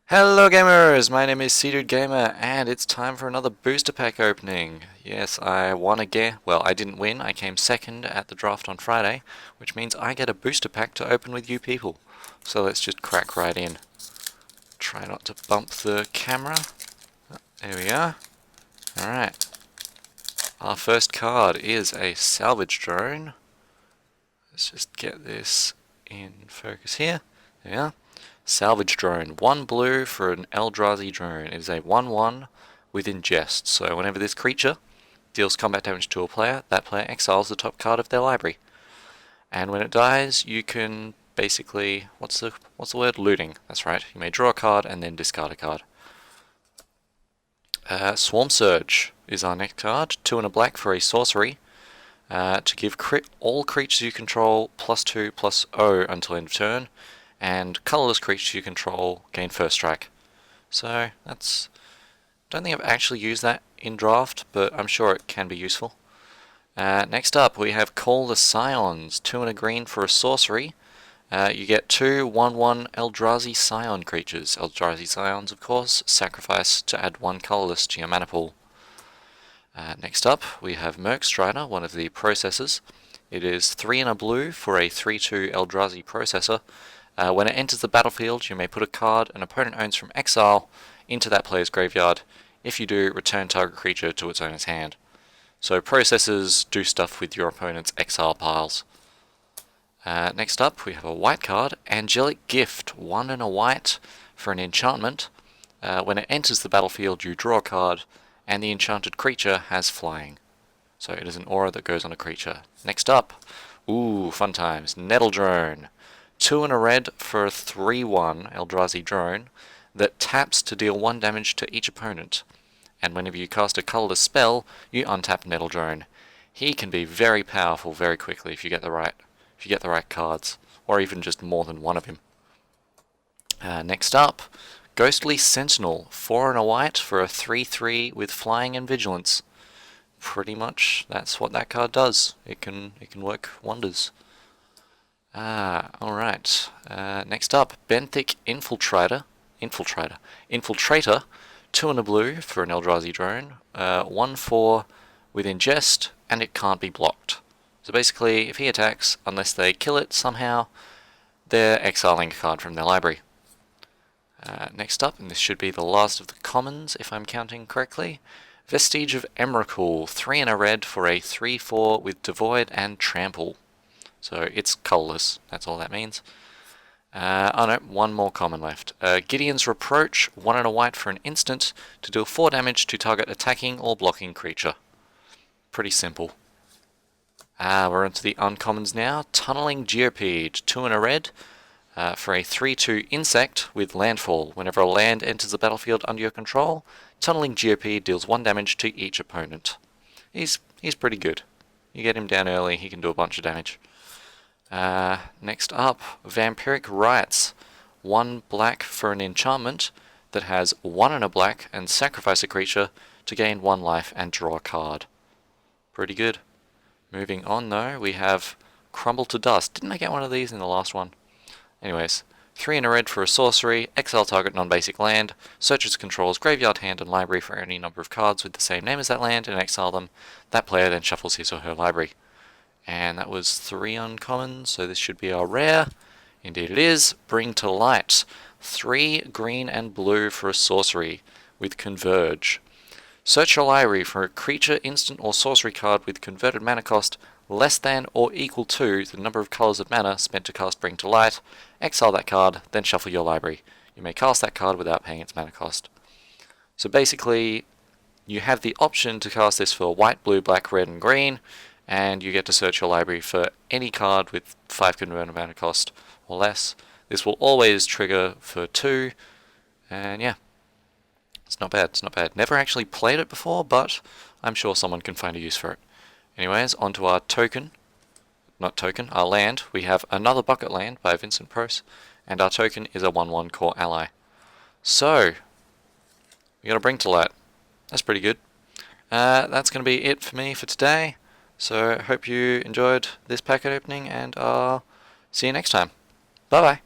Hello gamers, my name is Seadude Gamer and it's time for another booster pack opening. Yes, I won again. Well, I didn't win, I came second at the draft on Friday, which means I get a booster pack to open with you people. So let's just crack right in. Try not to bump the camera. There we are. Alright. Our first card is a salvage drone. Let's just get this in focus here. There we are. Salvage drone. 1 blue for an Eldrazi drone. It is a 1/1 with ingest. So whenever this creature deals combat damage to a player, that player exiles the top card of their library. And when it dies, you can basically what's the word? Looting. That's right. You may draw a card and then discard a card. Swarm Surge is our next card. 2 and a black for a sorcery. To give all creatures you control +2/+0 until end of turn. And colorless creatures you control gain first strike. So that's... don't think I've actually used that in draft, but I'm sure it can be useful. Next up we have Call the Scions, 2 and a green for a sorcery. You get 2 1/1 Eldrazi Scion creatures. Eldrazi Scions, of course, sacrifice to add 1 colorless to your mana pool. Next up we have Mercstrider, one of the processors. It is 3 and a blue for a 3/2 Eldrazi processor. When it enters the battlefield, you may put a card an opponent owns from exile into that player's graveyard. If you do, return target creature to its owner's hand. So processors do stuff with your opponent's exile piles. Next up, we have a white card, Angelic Gift, 1 and a white for an enchantment. When it enters the battlefield, you draw a card, and the enchanted creature has flying. So it is an aura that goes on a creature. Next up, ooh, fun times, Nettle Drone. 2 and a red for a 3/1 Eldrazi drone that taps to deal 1 damage to each opponent. And whenever you cast a colorless spell, you untap Nettle Drone. He can be very powerful very quickly if you get the right cards, or even just more than one of him. Next up, Ghostly Sentinel, 4 and a white for a 3/3 with flying and vigilance. Pretty much that's what that card does. It can work wonders. Alright. Next up, Benthic Infiltrator, 2 and a blue for an Eldrazi drone, 1/4 with ingest, and it can't be blocked. So basically, if he attacks, unless they kill it somehow, they're exiling a card from their library. Next up, and this should be the last of the commons if I'm counting correctly, Vestige of Emrakul, 3 and a red for a 3/4 with Devoid and Trample. So it's colorless, that's all that means. Oh no, one more common left. Gideon's Reproach, 1 and a white for an instant to deal 4 damage to target attacking or blocking creature. Pretty simple. We're into the uncommons now. Tunneling Geopede, 2 and a red for a 3/2 insect with landfall. Whenever a land enters the battlefield under your control, Tunneling Geopede deals 1 damage to each opponent. He's pretty good. You get him down early, he can do a bunch of damage. Next up, Vampiric Rites, 1 black for an enchantment that has 1 and a black and sacrifice a creature to gain 1 life and draw a card. Pretty good. Moving on though, we have Crumble to Dust. Didn't I get one of these in the last one? Anyways, 3 and a red for a sorcery, exile target non-basic land, search its control's graveyard, hand, and library for any number of cards with the same name as that land and exile them. That player then shuffles his or her library. And that was 3 uncommons, so this should be our rare. Indeed it is. Bring to Light, 3 green and blue for a sorcery with Converge. Search your library for a creature, instant, or sorcery card with converted mana cost less than or equal to the number of colors of mana spent to cast Bring to Light. Exile that card, then shuffle your library. You may cast that card without paying its mana cost. So basically, you have the option to cast this for white, blue, black, red, and green, and you get to search your library for any card with 5 converted mana cost or less. This will always trigger for 2, and yeah, it's not bad, it's not bad. Never actually played it before, but I'm sure someone can find a use for it. Anyways, onto our our land. We have another Bucket Land by Vincent Prose, and our token is a 1/1 core ally. So, we got a Bring to Light. That's pretty good. That's going to be it for me for today. So, hope you enjoyed this packet opening, and I'll see you next time. Bye bye.